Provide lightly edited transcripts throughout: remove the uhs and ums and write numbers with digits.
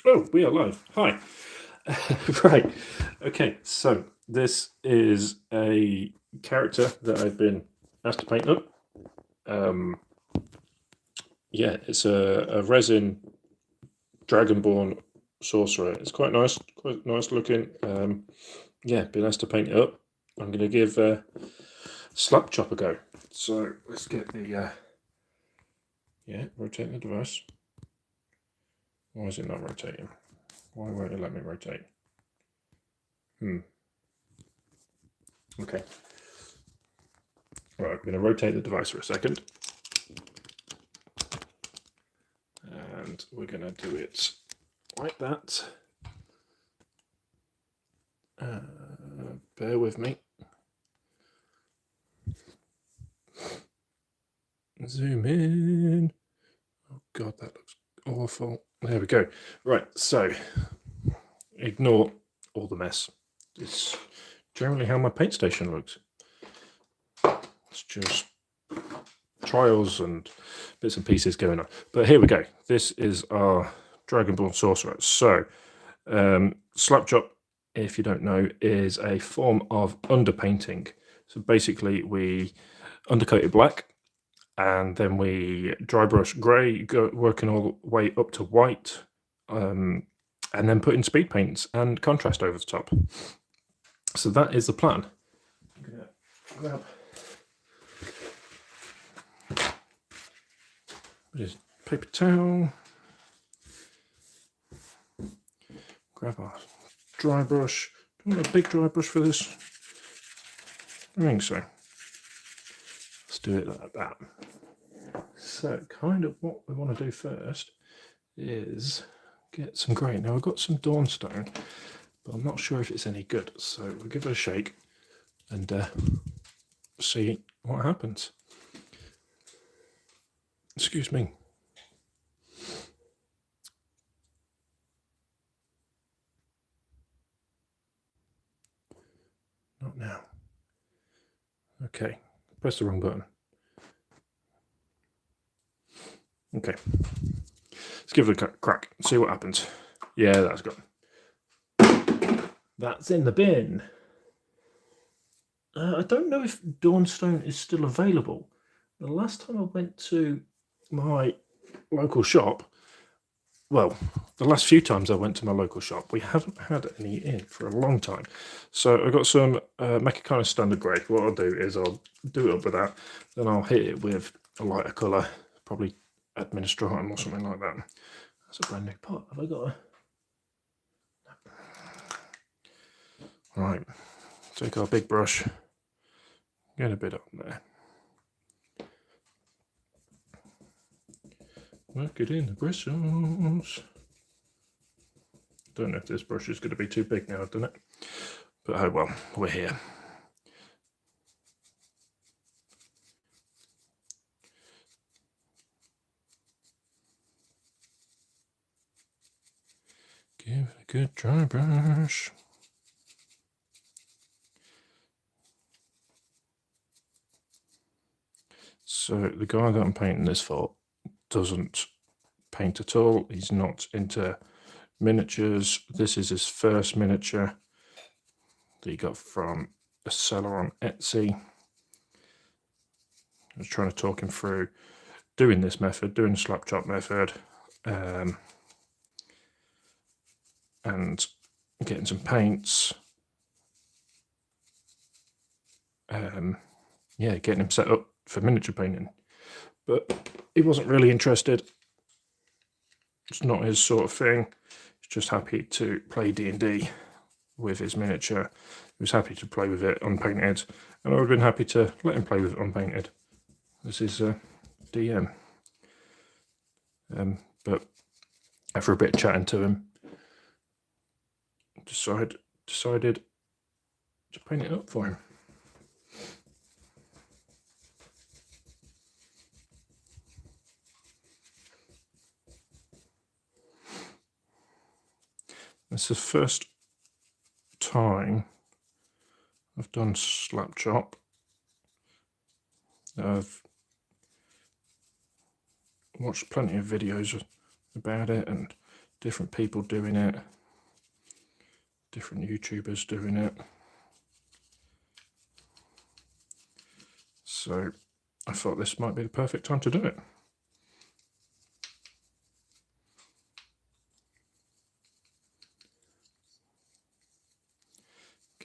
Oh, we are live. Hi. Right. Okay, so this is a character that I've been asked to paint up. Yeah, it's a resin dragonborn sorcerer. It's quite nice looking. Yeah, been asked to paint it up. I'm going to give Slapchop a go. So let's get the rotate the device. Why is it not rotating? Why won't it let me rotate? Okay. Right, I'm going to rotate the device for a second. And we're going to do it like that. Bear with me. Zoom in. Oh God, that looks awful. There we go. Right, so ignore all the mess. It's generally how my paint station looks. It's just trials and bits and pieces going on. But here we go. This is our Dragonborn Sorcerer. So, Slapchop, if you don't know, is a form of underpainting. So basically, we undercoat it black, and then we dry brush grey, working all the way up to white, and then put in speed paints and contrast over the top. So that is the plan. I'm gonna grab this paper towel, grab our dry brush. Do you want a big dry brush for this? I think so. Let's do it like that. So kind of what we want to do first is get some grey. Now I've got some Dawnstone, but I'm not sure if it's any good. So we'll give it a shake and see what happens. Excuse me. Not now. Okay, press the wrong button. Okay, let's give it a crack, see what happens. Yeah, that's gone. That's in the bin. I don't know if Dawnstone is still available. The last time I went to my local shop, well, the last few times I went to my local shop, we haven't had any in for a long time. So I got some Mecha Standard Grey. What I'll do is I'll do it up with that, then I'll hit it with a lighter colour, probably Administratum or something like that. That's a brand new pot. Have I got a... Right, take our big brush, get a bit up there. Work it in the bristles. Don't know if this brush is going to be too big now, doesn't it? But oh well, we're here. Give it a good dry brush. So the guy that I'm painting this for doesn't paint at all. He's not into miniatures. This is his first miniature that he got from a seller on Etsy. I was trying to talk him through doing this method, doing the Slapchop method, and getting some paints. Yeah, getting him set up for miniature painting. But he wasn't really interested. It's not his sort of thing. He's just happy to play D&D with his miniature. He was happy to play with it unpainted, and I would have been happy to let him play with it unpainted. This is DM. But after a bit of chatting to him, decided to paint it up for him. This is the first time I've done Slapchop. I've watched plenty of videos about it and different people doing it, different YouTubers doing it. So I thought this might be the perfect time to do it.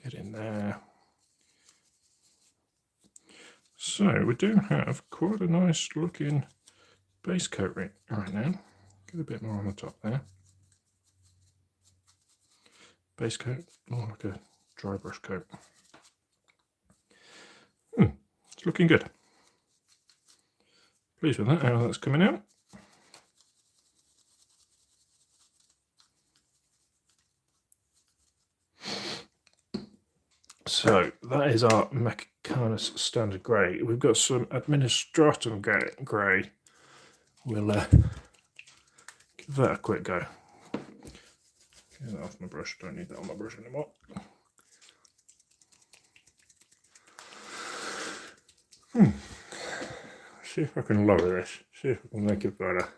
Get in there. So we do have quite a nice looking base coat right now. Get a bit more on the top there. Base coat, more like a dry brush coat. It's looking good. Pleased with that, how that's coming out. So that is our Mechanis Standard Grey. We've got some Administratum Grey. We'll give that a quick go. Get that off my brush, don't need that on my brush anymore. See if I can lower this, see if I can make it better.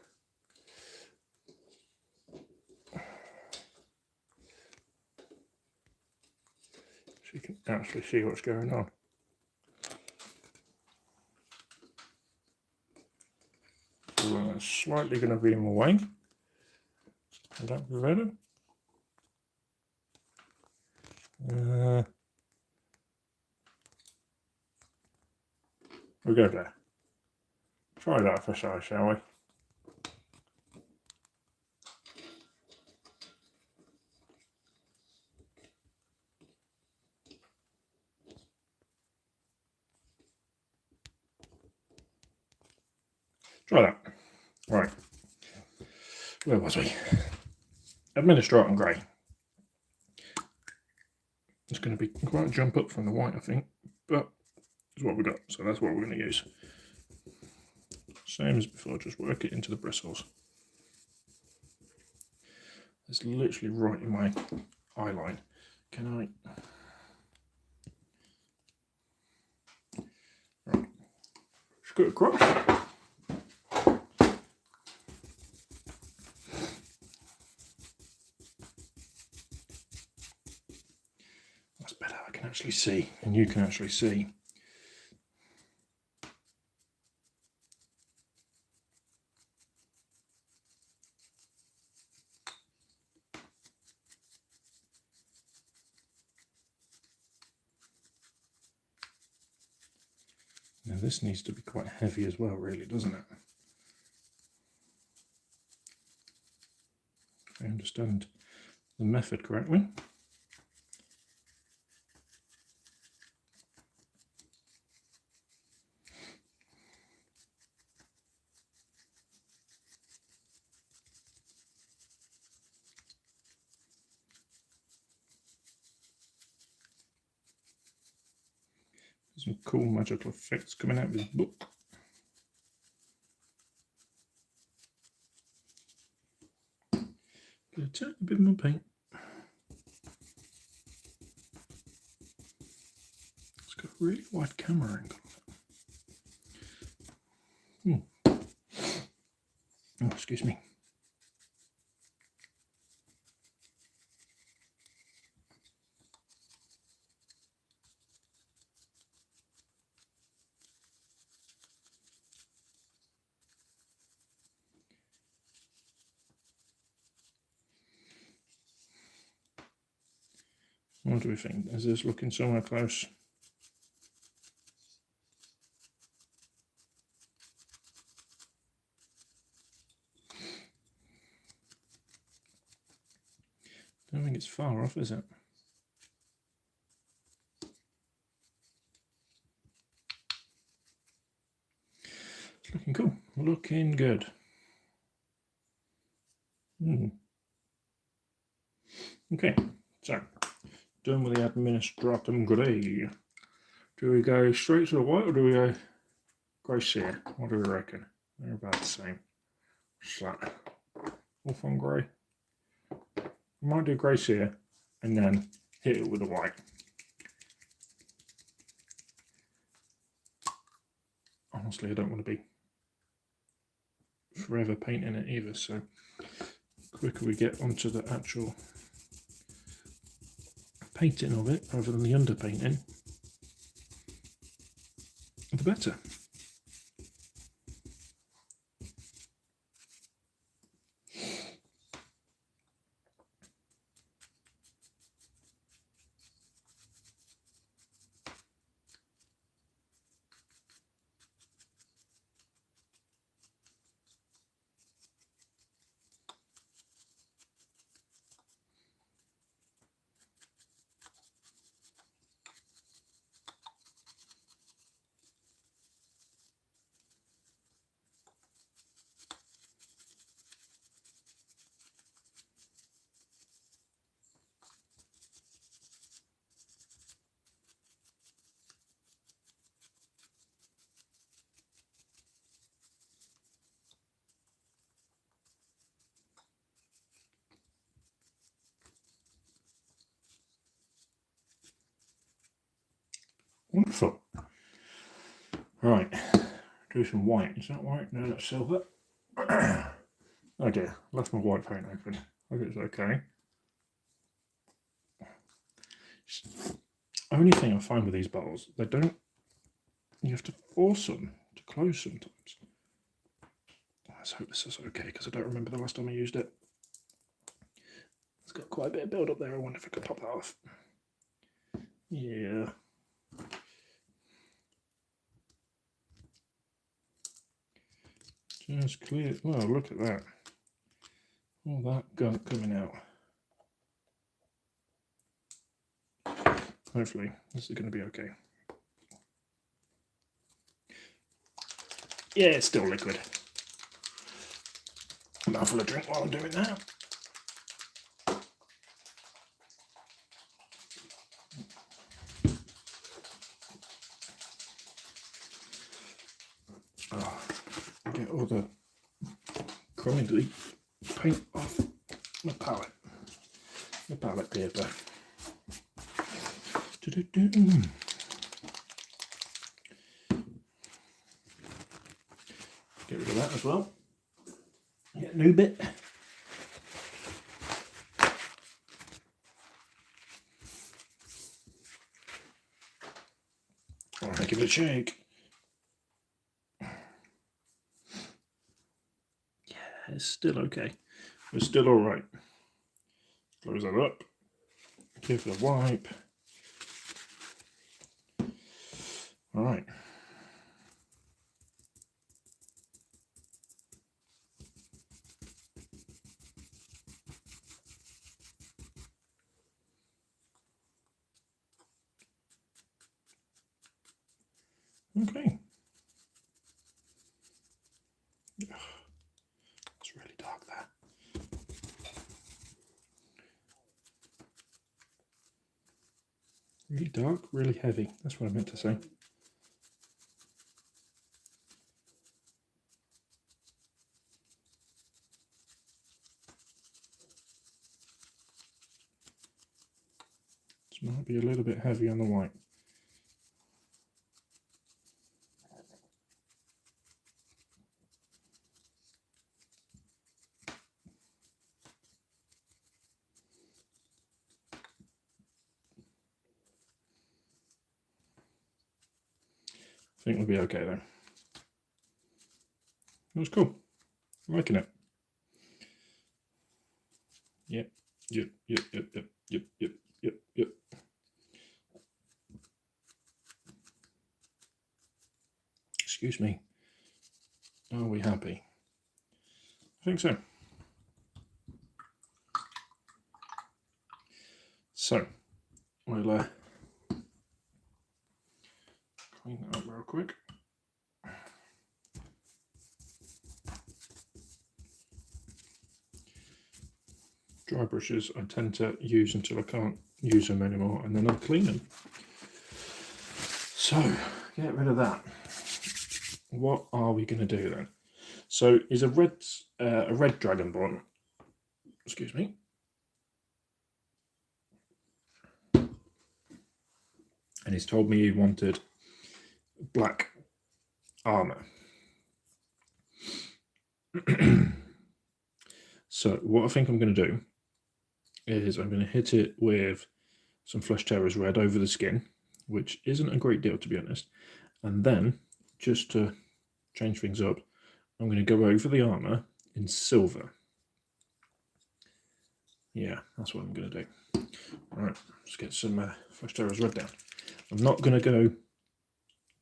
So you can actually see what's going on. So that's slightly going to be in my way. Would that be better? We'll go there. Try that for size, shall we? Try that. Right. Where was we? Administratum Grey. It's going to be quite a jump up from the white, I think, but it's what we got, so that's what we're going to use. Same as before, just work it into the bristles. It's literally right in my eye line. Can I? Right. Just go across. That's better. I can actually see, and you can actually see. Now this needs to be quite heavy as well, really, doesn't it? If I understand the method correctly. Some cool magical effects coming out of his book. Get a tiny bit more paint. It's got a really wide camera angle. Oh, excuse me. What do we think? Is this looking somewhere close? Don't think it's far off, is it? It's looking cool. Looking good. Okay, so done with the Administratum Grey. Do we go straight to the white or do we go grey sear? What do we reckon? They're about the same. Flat. Off on grey. We might do grey sear and then hit it with the white. Honestly, I don't want to be forever painting it either, so quicker we get onto the actual painting of it rather than the underpainting, the better. Wonderful. Right, do some white. Is that white? No, that's silver. Oh dear, left my white paint open. Hope it's okay. Only thing I find with these bottles, they don't. You have to force them to close sometimes. Let's hope this is okay because I don't remember the last time I used it. It's got quite a bit of build up there. I wonder if I could pop that off. Yeah. Just clear. Well, look at that. All that gunk coming out. Hopefully, this is going to be okay. Yeah, it's still liquid. A mouthful of drink while I'm doing that. Oh, get all the crumbly paint off my palette. The palette paper. Get rid of that as well. Get a new bit. All right, give it a shake. Yeah, it's still okay. We're still all right. Close that up. Give it a wipe. All right. Okay. It's really dark there. Really dark, really heavy. That's what I meant to say. This might be a little bit heavy on the white. I think we'll be okay though. That was cool. I'm liking it. Yep. Excuse me. Are we happy? I think so. So, we'll clean that up real quick. Dry brushes I tend to use until I can't use them anymore, and then I'll clean them. So, get rid of that. What are we going to do then? So, is a red Dragonborn. Excuse me. And he's told me he wanted black armor. So what I think I'm going to do is I'm going to hit it with some Flesh Tearers Red over the skin, which isn't a great deal, to be honest. And then, just to change things up, I'm going to go over the armour in silver. Yeah, that's what I'm going to do. All right, let's get some Flesh Tearers Red down. I'm not going to go...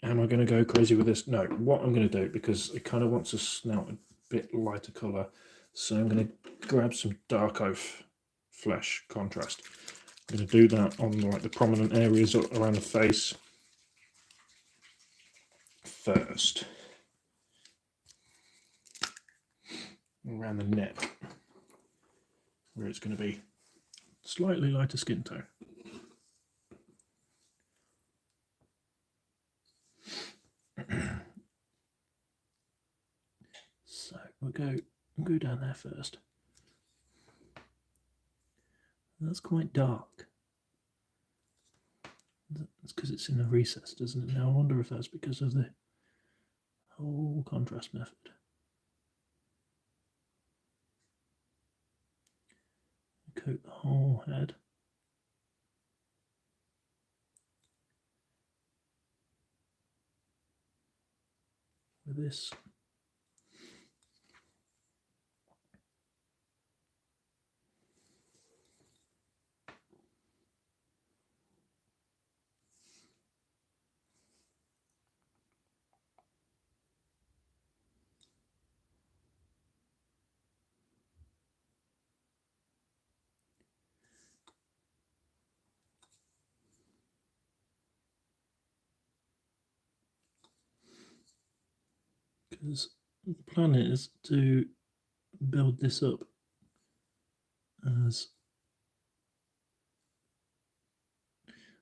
Am I going to go crazy with this? No. What I'm going to do, because it kind of wants a snout a bit lighter colour, so I'm going to grab some Dark Oath Flesh contrast. I'm going to do that on like the prominent areas around the face first. Around the neck, where it's going to be slightly lighter skin tone. So we'll go down there first. That's quite dark. That's because it's in a recess, doesn't it? Now I wonder if that's because of the whole contrast method. Coat the whole head. With this. Because the plan is to build this up as...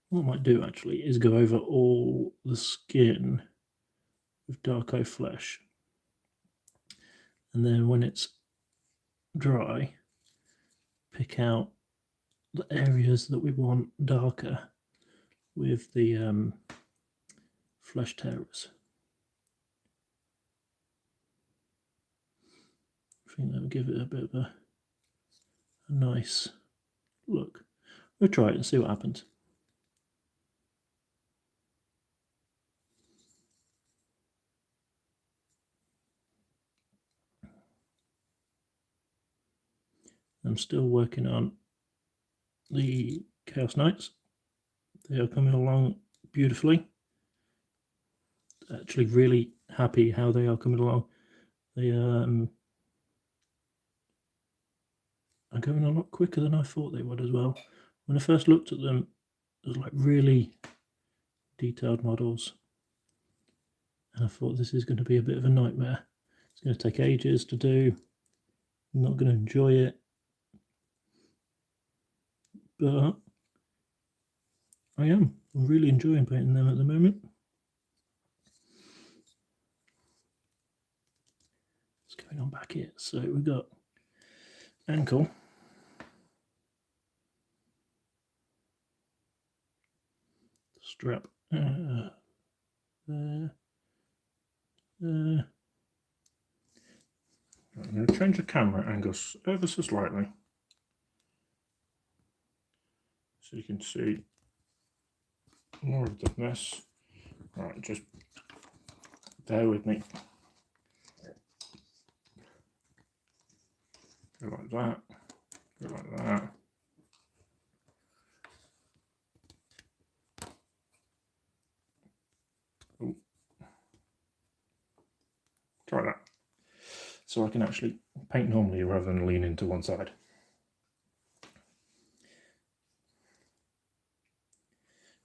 What I might do actually is go over all the skin with Dark Oath Flesh, and then when it's dry, pick out the areas that we want darker with the Flesh Tearers. I think that will give it a bit of a nice look. We'll try it and see what happens. I'm still working on the Chaos Knights. They are coming along beautifully. Actually really happy how they are coming along. They are going a lot quicker than I thought they would as well. When I first looked at them, it was like really detailed models, and I thought this is going to be a bit of a nightmare. It's going to take ages to do. I'm not going to enjoy it, but I am. I'm really enjoying painting them at the moment. What's going on back here? So we've got ankle. Strap there. I'm going to change the camera angle ever so slightly so you can see more of the mess. Right, just bear with me. Go like that. Go like that. Ooh. Try that. So I can actually paint normally rather than lean into one side.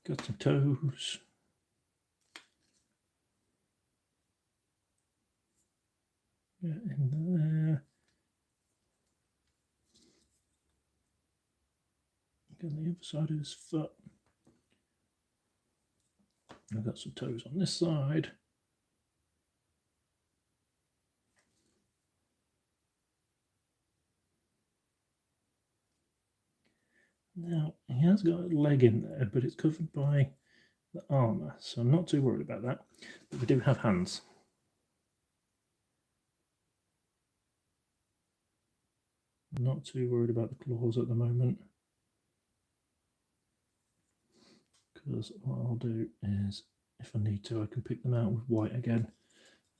Got some toes. Yeah, in there. Got the other side of his foot. I've got some toes on this side. Now, he has got a leg in there, but it's covered by the armour, so I'm not too worried about that. But we do have hands. Not too worried about the claws at the moment, because what I'll do is, if I need to, I can pick them out with white again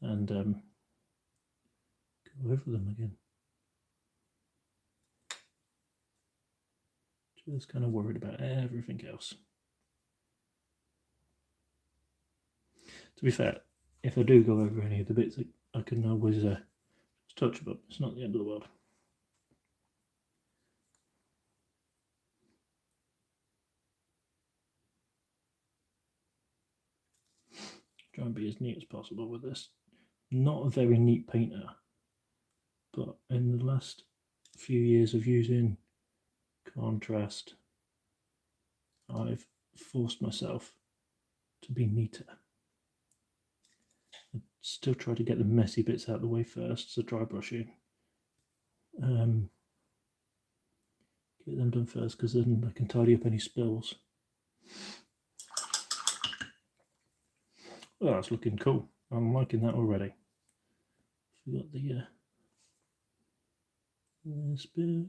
and go over them again. Just kind of worried about everything else. To be fair, if I do go over any of the bits, I can always touch them. It's not the end of the world. Try and be as neat as possible with this. Not a very neat painter, but in the last few years of using contrast, I've forced myself to be neater. I still try to get the messy bits out of the way first, so dry brushing. Get them done first, because then I can tidy up any spills. Oh, that's looking cool. I'm liking that already. We got the this bit.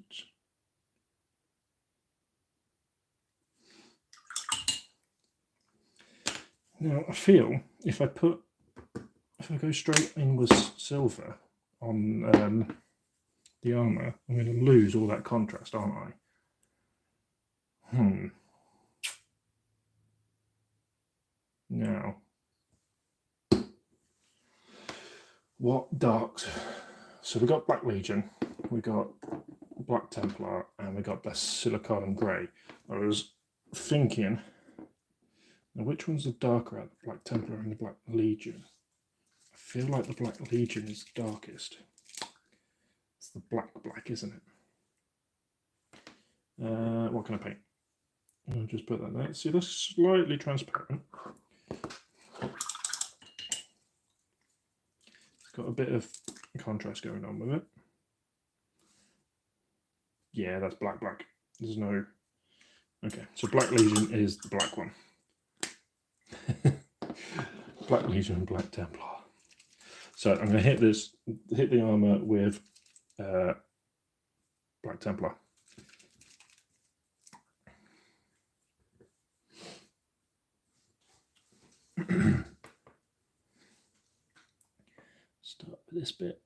Now I feel if I go straight in with silver on the armour, I'm going to lose all that contrast, aren't I? Now, what darks? So we got Black Legion, we got Black Templar, and we got Basilicanum and Grey. I was thinking, now which one's the darker out, the Black Templar and the Black Legion? I feel like the Black Legion is the darkest. It's the black, isn't it? What can I paint? I'll just put that there. See, that's slightly transparent. It's got a bit of contrast going on with it. Yeah, that's black. There's no... Okay, so Black Legion is the black one. Black Legion and Black Templar. So I'm going to hit the armour with Black Templar. Start with this bit.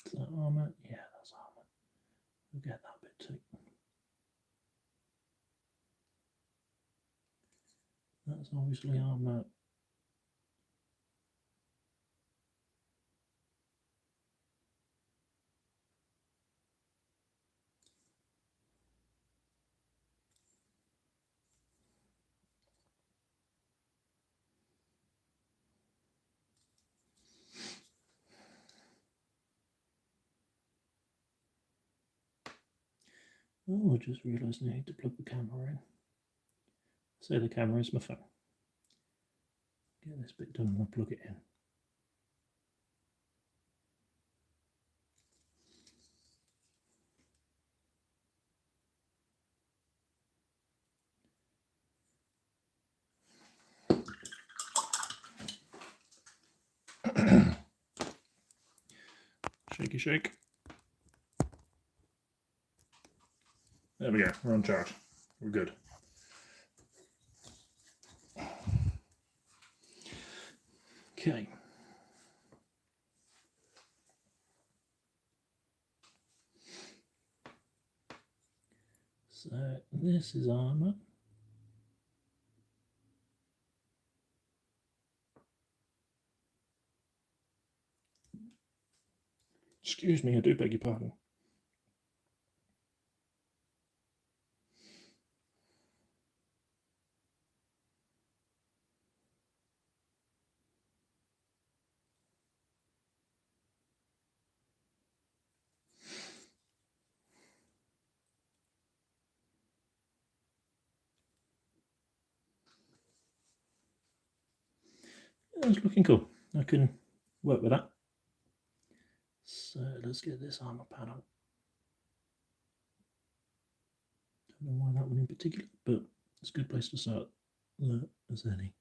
Is that armour? Yeah, that's armour. We'll get that bit too. That's obviously armour. Oh, I just realised I need to plug the camera in. Say the camera is my phone. Get this bit done and I'll plug it in. Shaky shake. There we go, we're on charge. We're good. Okay. So this is armour. Excuse me, I do beg your pardon. It's looking cool. I can work with that. So let's get this armor panel. Don't know why that one in particular, but it's a good place to start as any.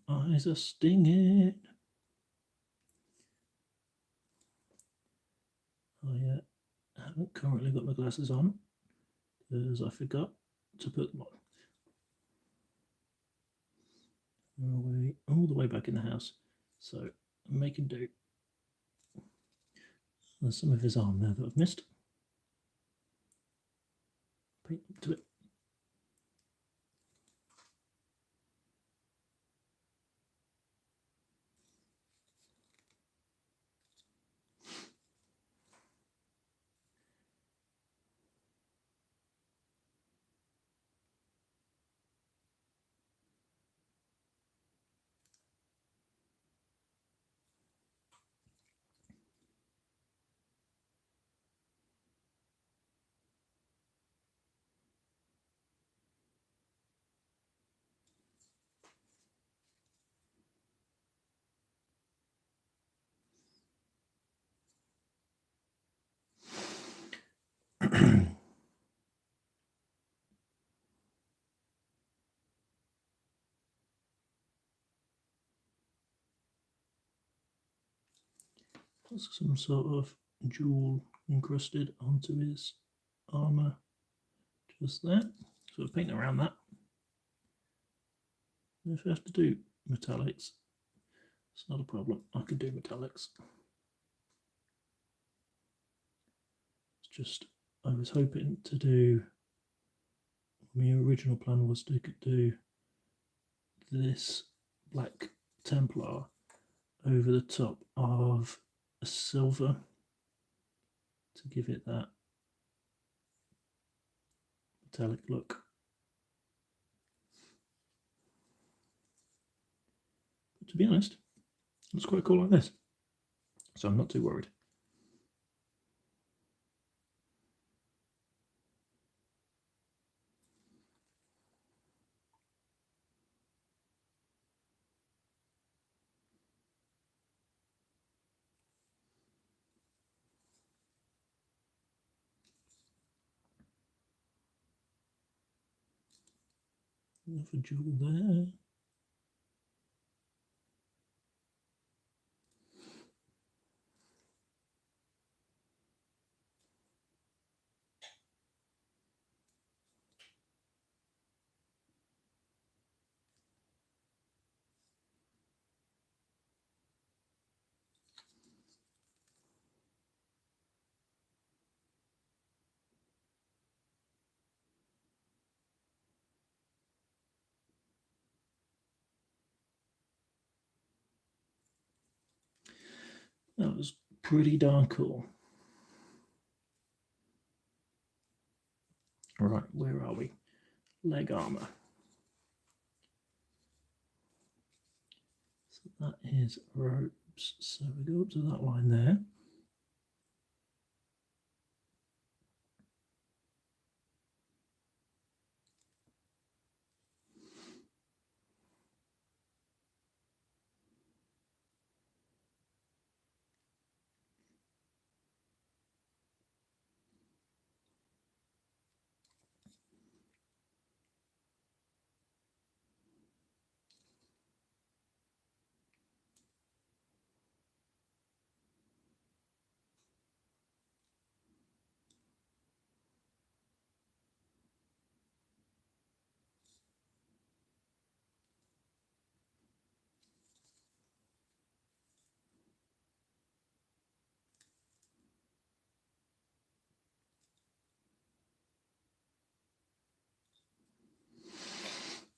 Eyes are stinging. I haven't currently got my glasses on because I forgot to put them on. All the way back in the house. So I'm making do. There's some of his arm there that I've missed. Paint up to it. Some sort of jewel encrusted onto his armor, just there. So paint around that. If I have to do metallics, it's not a problem. I can do metallics. It's just I was hoping to do. My original plan was to do this black Templar over the top of a silver to give it that metallic look. But to be honest, it looks quite cool like this, so I'm not too worried. Another jewel there. That was pretty darn cool. Right, where are we? Leg armor. So that is ropes. So we go up to that line there.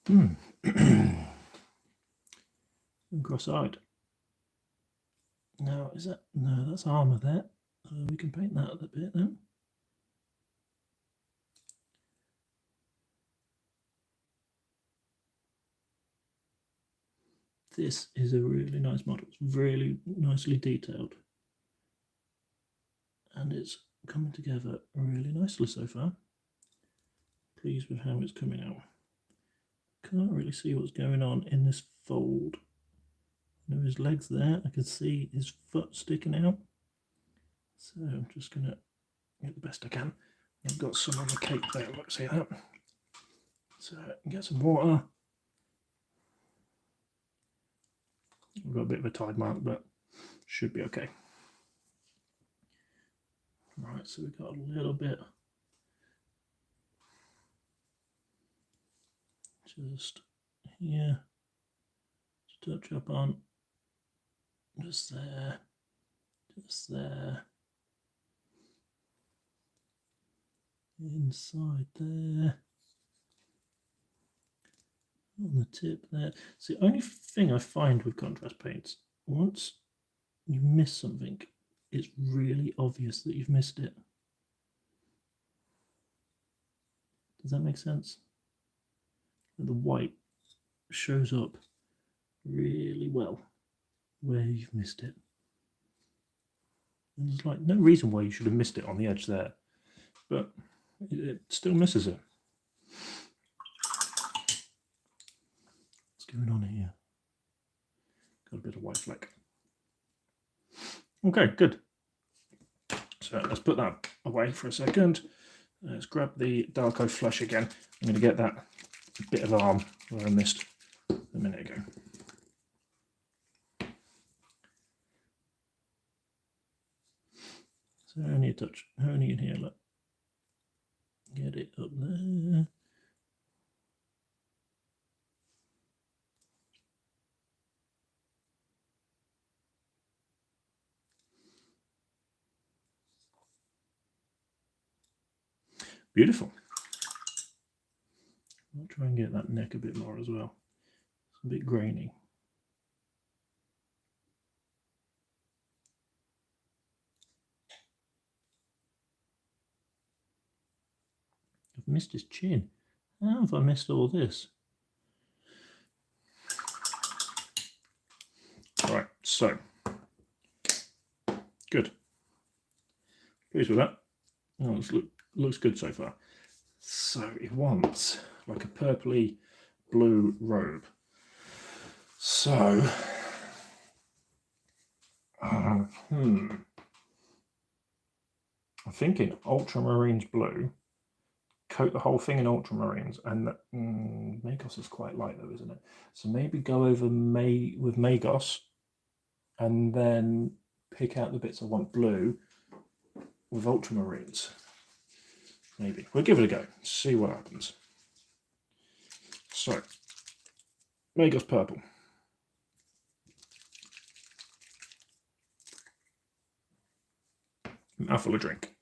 And cross-eyed. Now, is that... No, that's armour there. We can paint that a bit then. This is a really nice model. It's really nicely detailed. And it's coming together really nicely so far. Pleased with how it's coming out. Can't really see what's going on in this fold. There his legs there. I can see his foot sticking out. So I'm just going to get the best I can. I've got some on the cake there. Look, see that? So get some water. I've got a bit of a tide mark, but should be okay. Right, so we've got a little bit just here to touch up on, just there, inside there, on the tip there. It's the only thing I find with contrast paints, once you miss something, it's really obvious that you've missed it. Does that make sense? The white shows up really well where you've missed it. And there's like no reason why you should have missed it on the edge there, but it still misses it. What's going on here? Got a bit of white fleck. Okay, good. So let's put that away for a second. Let's grab the Dalco flush again. I'm going to get that bit of arm where I missed a minute ago. So only a touch, only in here, look. Get it up there. Beautiful. I'll try and get that neck a bit more as well. It's a bit grainy. I've missed his chin. How have I missed all this? All right, so good. Pleased with that. Oh, looks good so far. So it wants like a purpley blue robe. So I'm thinking ultramarines blue. Coat the whole thing in ultramarines, and Magos is quite light though, isn't it? So maybe go over with Magos, and then pick out the bits I want blue with ultramarines. Maybe we'll give it a go. See what happens. So Magos purple. Mouthful of drink.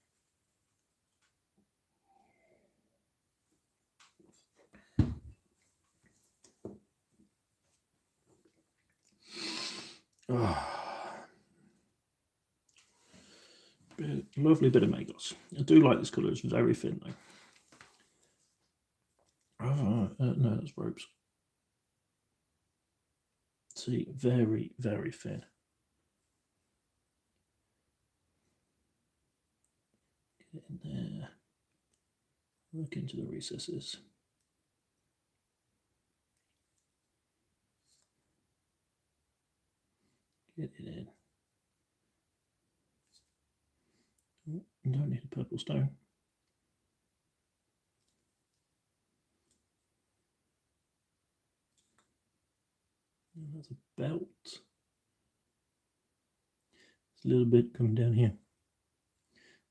Oh. Lovely bit of Magos. I do like this colour. It's very thin though. Oh, no, that's ropes. See, very, very thin. Get in there. Look into the recesses. Get it in. Oh, don't need a purple stone. And there's a belt. It's a little bit coming down here.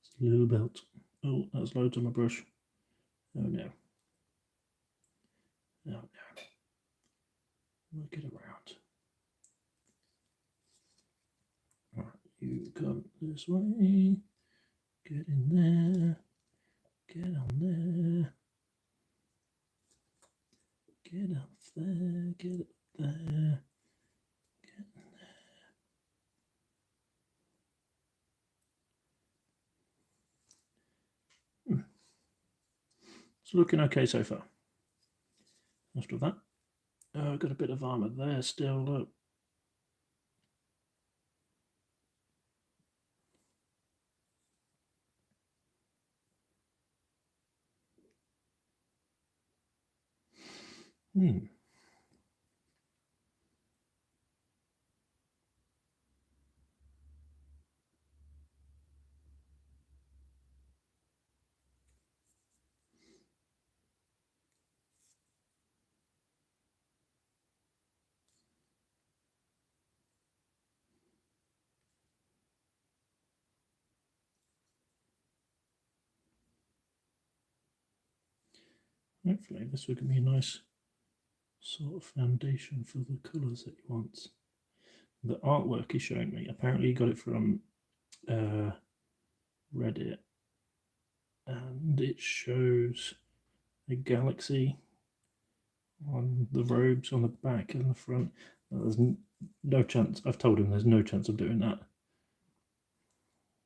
It's a little belt. Oh, that's loads on my brush. Oh no. Oh no. Look it around. All right, you come this way. Get in there. Get on there. Get up there. Get up there. Get in there. It's looking okay so far. After that, I've got a bit of armour there still. Look. Hopefully this will give me a nice sort of foundation for the colours that he wants. The artwork he's showing me, apparently he got it from Reddit, and it shows a galaxy on the robes on the back and the front. There's no chance. I've told him there's no chance of doing that.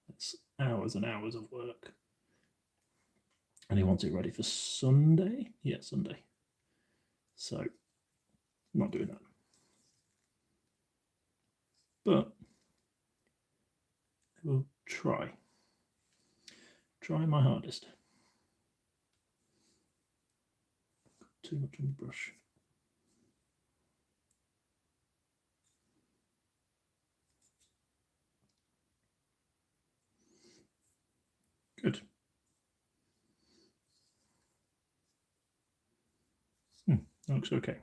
It's hours and hours of work. And he wants it ready for Sunday? Yeah, Sunday. So, not doing that. But I will try. Try my hardest. Too much on the brush. Good. Looks okay.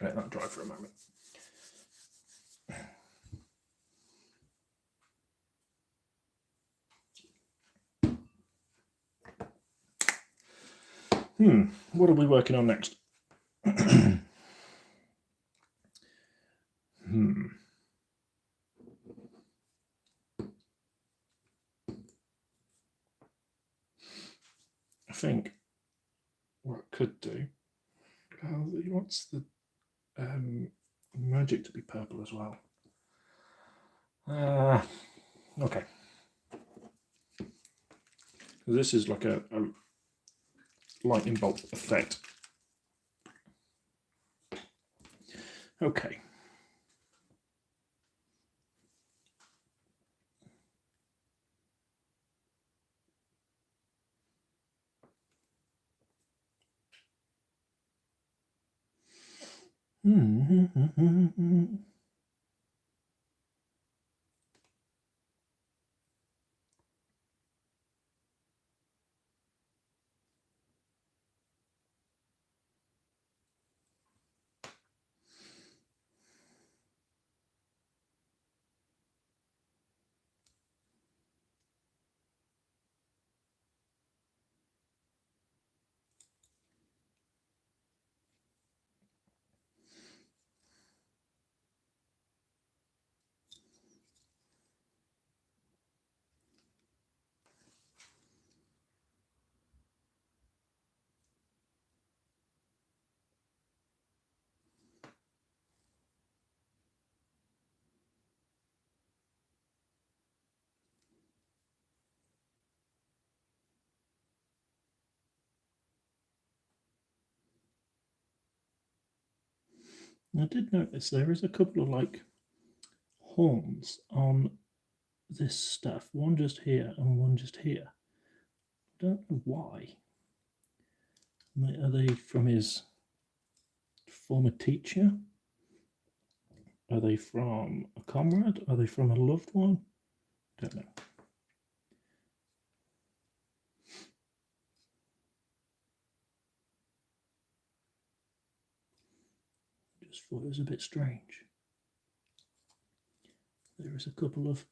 Let that dry for a moment. What are we working on next? I think what I could do, he wants the magic to be purple as well. Okay. This is like a lightning bolt effect. Okay. I did notice there is a couple of like horns on this stuff, one just here and one just here. Don't know why. Are they from his former teacher? Are they from a comrade? Are they from a loved one? Don't know. Just thought it was a bit strange. There is a couple of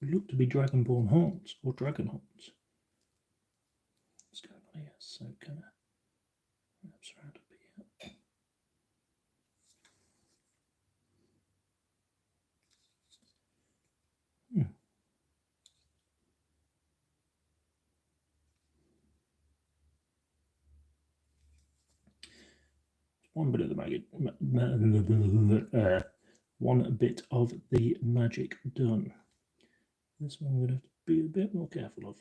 look to be dragonborn horns or dragon horns. What's going on here? So kind of wraps around a bit. One bit of the one bit of the magic done. This one I'm going to have to be a bit more careful of.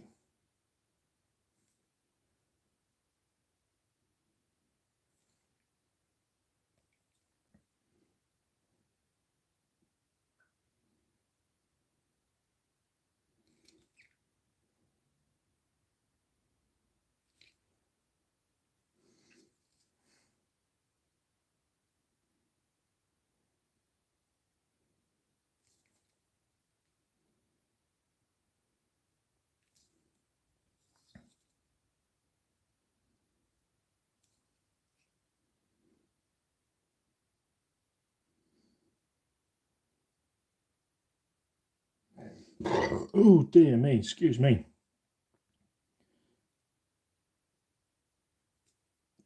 Oh dear me, excuse me.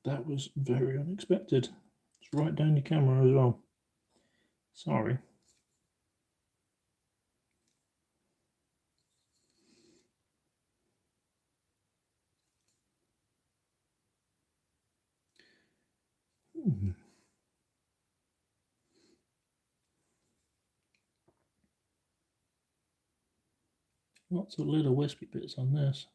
That was very unexpected. It's right down your camera as well. Sorry. Lots of little wispy bits on this.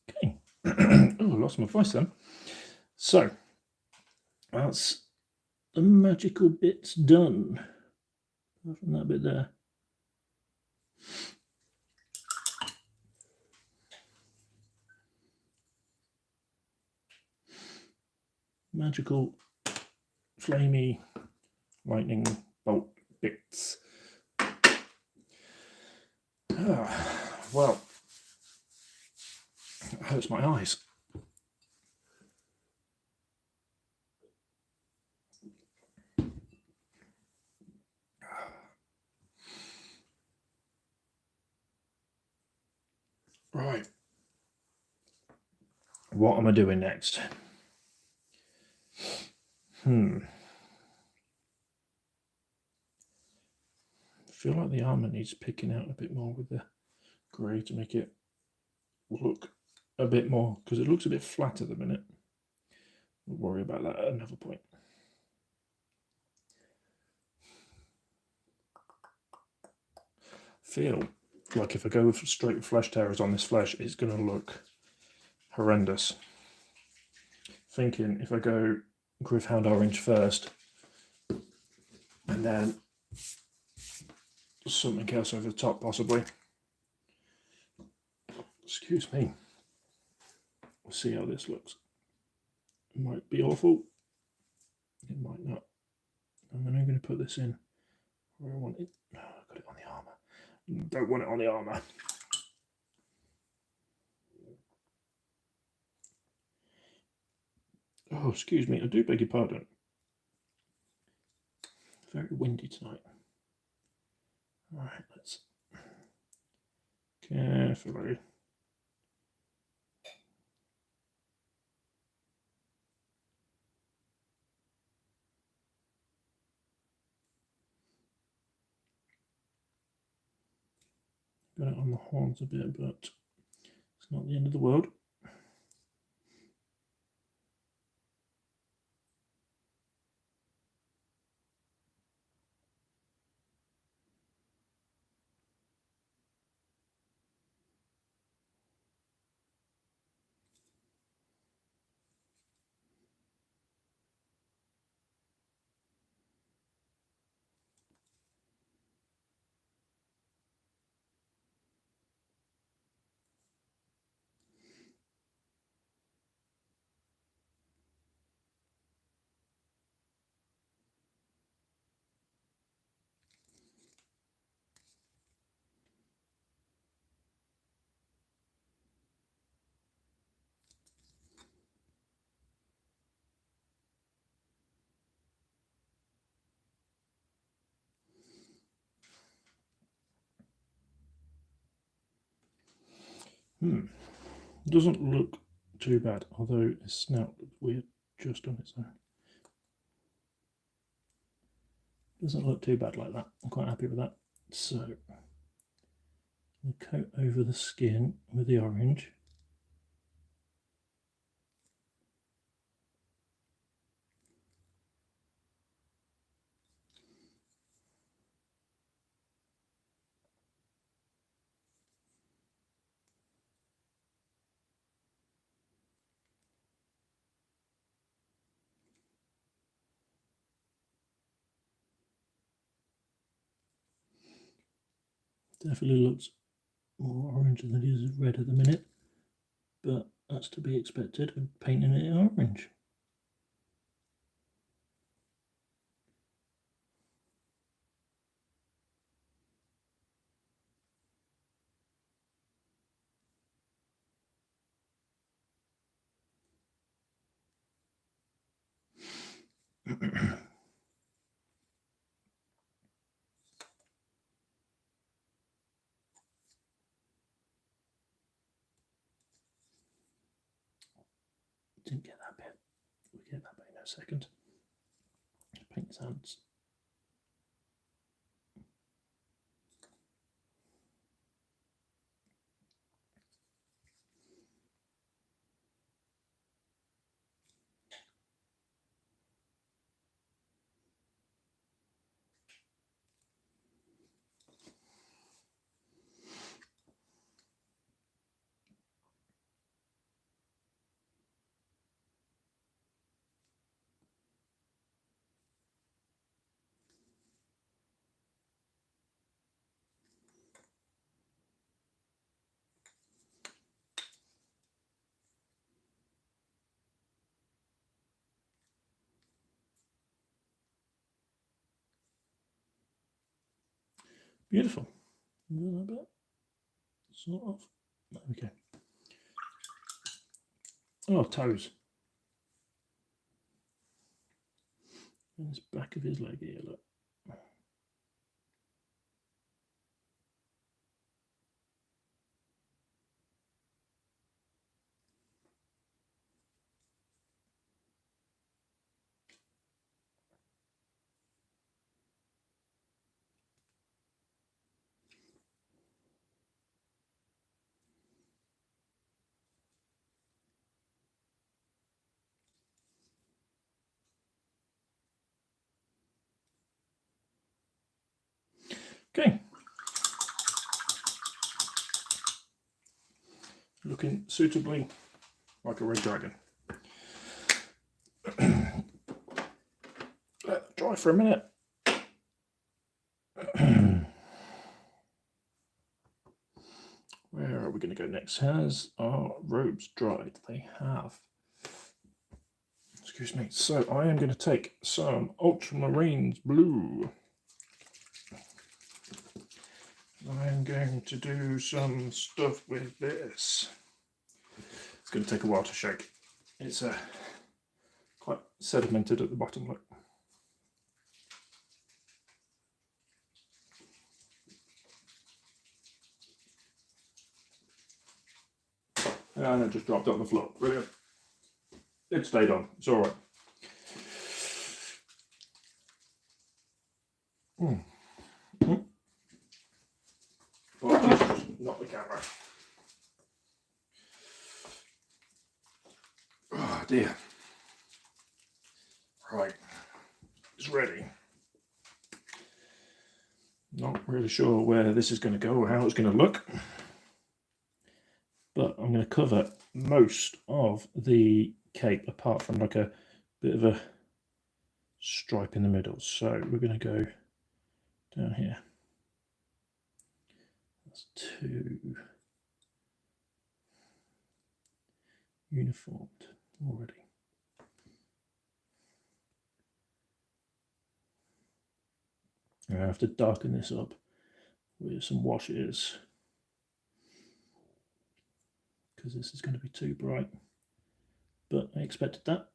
Okay. Oh, I lost my voice then. So that's the magical bits done. Apart from that bit there. Magical, flamey, lightning bolt bits. Well, it hurts my eyes. Right. What am I doing next? I feel like the armour needs picking out a bit more with the grey to make it look a bit more, because it looks a bit flat at the minute. We'll worry about that at another point. Feel like if I go with straight flesh tearers on this flesh, it's going to look horrendous. Thinking if I go Gryph-hound Orange first, and then something else over the top possibly. Excuse me. We'll see how this looks. It might be awful. It might not. I'm only going to put this in where I want it. Oh, I got it on the armour. Don't want it on the armour. Oh, excuse me, I do beg your pardon. Very windy tonight. All right, let's carefully. Got it on the horns a bit, but it's not the end of the world. Doesn't look too bad, although his snout looks weird just on its own. Doesn't look too bad like that. I'm quite happy with that. So, we'll coat over the skin with the orange. Definitely looks more orange than it is red at the minute, but that's to be expected with painting it orange. Didn't get that bit. We'll get that bit in a second. Paint his hands. Beautiful. A little bit. Sort of. There we go. Oh, toes. And this back of his leg here, look. Okay. Looking suitably like a red dragon. Let it dry for a minute. Where are we going to go next? Has our robes dried? They have. Excuse me. So I am going to take some Ultramarines Blue. I'm going to do some stuff with this. It's going to take a while to shake. It's quite sedimented at the bottom, look. And it just dropped on the floor. Brilliant. It stayed on. It's all right. Oh, Jesus, not the camera. Oh dear. Right. It's ready. Not really sure where this is going to go or how it's going to look. But I'm going to cover most of the cape apart from like a bit of a stripe in the middle. So we're going to go down here. That's 2 uniformed already. I have to darken this up with some washes because this is going to be too bright, but I expected that.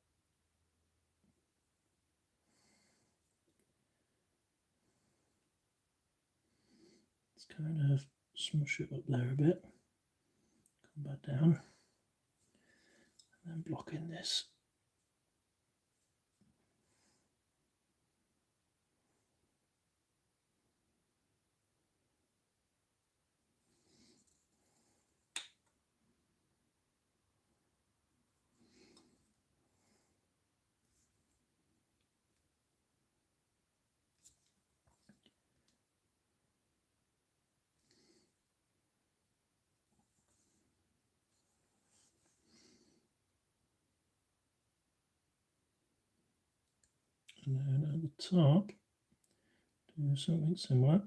Let's kind of smush it up there a bit, come back down, and then block in this. And then at the top, do something similar.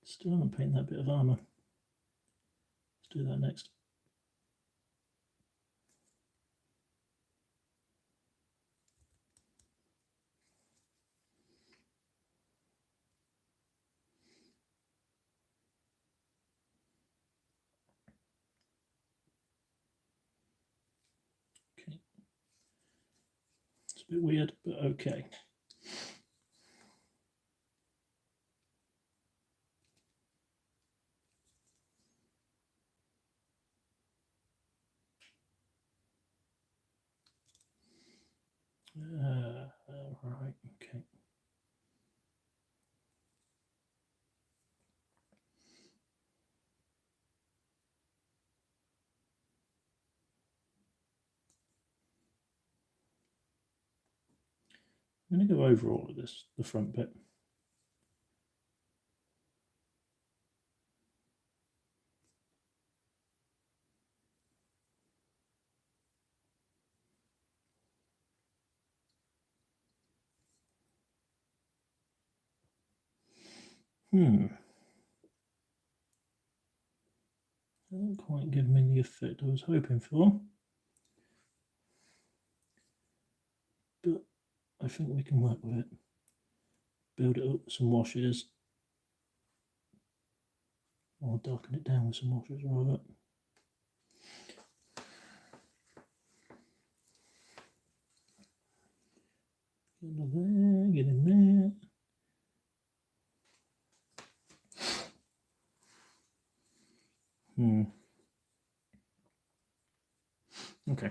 Still haven't painted that bit of armour. Let's do that next. Okay. It's a bit weird, but okay. Right, okay. I'm going to go over all of this, the front bit. Doesn't quite give me the effect I was hoping for. But I think we can work with it. Build it up with some washes. Or darken it down with some washes rather. Get in there, get in there. Okay.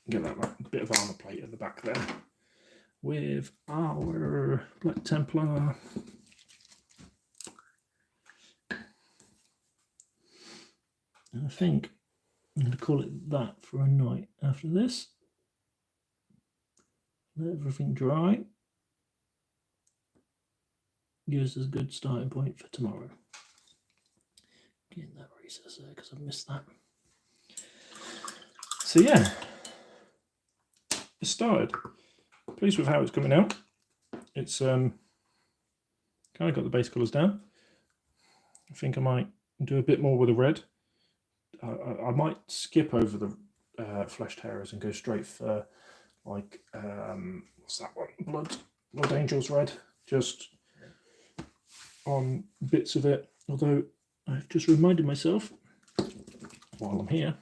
Get that right. Bit of armor plate at the back there with our Black Templar. And I think I'm going to call it that for a night after this. Let everything dry. Gives us a good starting point for tomorrow. Getting that recess there because I've missed that. So yeah, it started. Pleased with how it's coming out. It's kind of got the base colours down. I think I might do a bit more with the red. I might skip over the Flesh Tearers and go straight for like what's that one? Blood Angels Red, just on bits of it. Although I've just reminded myself while I'm here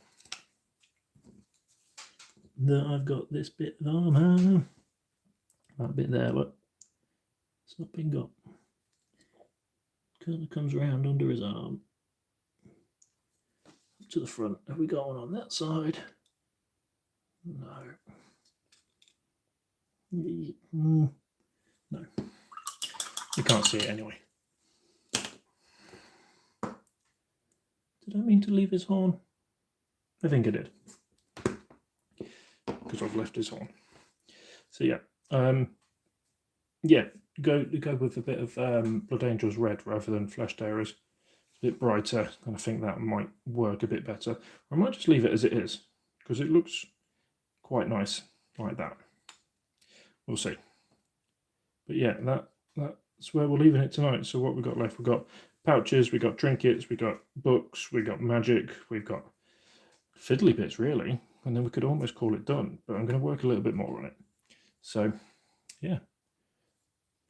that I've got this bit of armour. That bit there, but it's not been got. Kind of comes round under his arm to the front. Have we got one on that side? No. No. You can't see it anyway. Did I mean to leave his horn? I think I did. Because I've left his horn. So yeah. Yeah, go with a bit of Blood Angels Red rather than Flesh Tearers. It's a bit brighter, and I think that might work a bit better. Or I might just leave it as it is, because it looks quite nice like that. We'll see. But yeah, that's where we're leaving it tonight. So what we've got left, we've got pouches, we've got trinkets, we've got books, we've got magic, we've got fiddly bits really, and then we could almost call it done, but I'm going to work a little bit more on it. So yeah,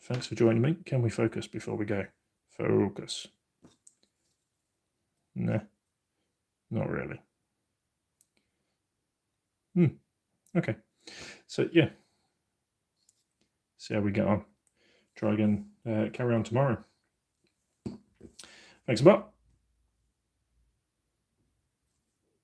thanks for joining me. Can we focus before we go? Focus. Nah, not really. Okay, so yeah, see how we get on. Try again, carry on tomorrow. Thanks a lot.